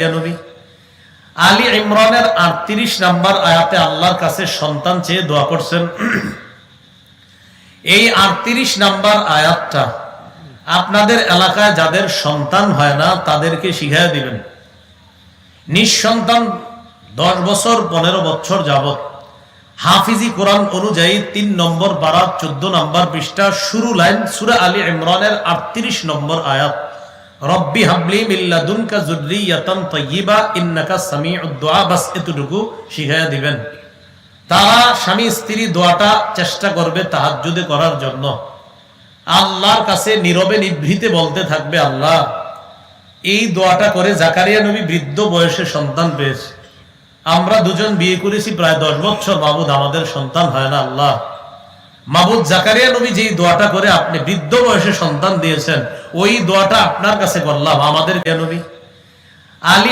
নবী আলী ইমরানের ৩৮ নম্বর আয়াতে আল্লাহর কাছে সন্তান চেয়ে দোয়া করছেন। এই ৩৮ নম্বর আয়াতটা আপনাদের এলাকায় যাদের সন্তান হয় না তাদেরকে শিখাইয়া দিবেন। নিঃসন্তান ১০ বছর ১৫ বছর যাবত হাফিজি কোরআন অনুযায়ী ৩ নম্বর পারা ১৪ নম্বর পৃষ্ঠা শুরু লাইন সূরা আলী ইমরানের ৩৮ নম্বর আয়াত, রব্বি হাবলি মিন লাদুনকা যুররিয়াতান তাইয়্যিবা ইন্নাকা সামিউদ দুআ, বাস এতটুকু শিখাইয়া দিবেন। তারা স্বামী স্ত্রী দোয়াটা চেষ্টা করবে তাহাজ্জুদে করার জন্য। আল্লাহর কাছে নীরবে নিভৃতে বলতে থাকবে, আল্লাহ এই দোয়াটা করে জাকারিয়া নবী বৃদ্ধ বয়সে সন্তান পেয়েছে, আমরা দুজন বিয়ে করেছি প্রায় ১০ বছর, মাবুদ আমাদের সন্তান হয় না। আল্লাহ মাবুদ জাকারিয়া নবী যেই দোয়াটা করে আপনি বৃদ্ধ বয়সে সন্তান দিয়েছেন, ওই দোয়াটা আপনার কাছে করলাম, আমাদের কে নবী আলী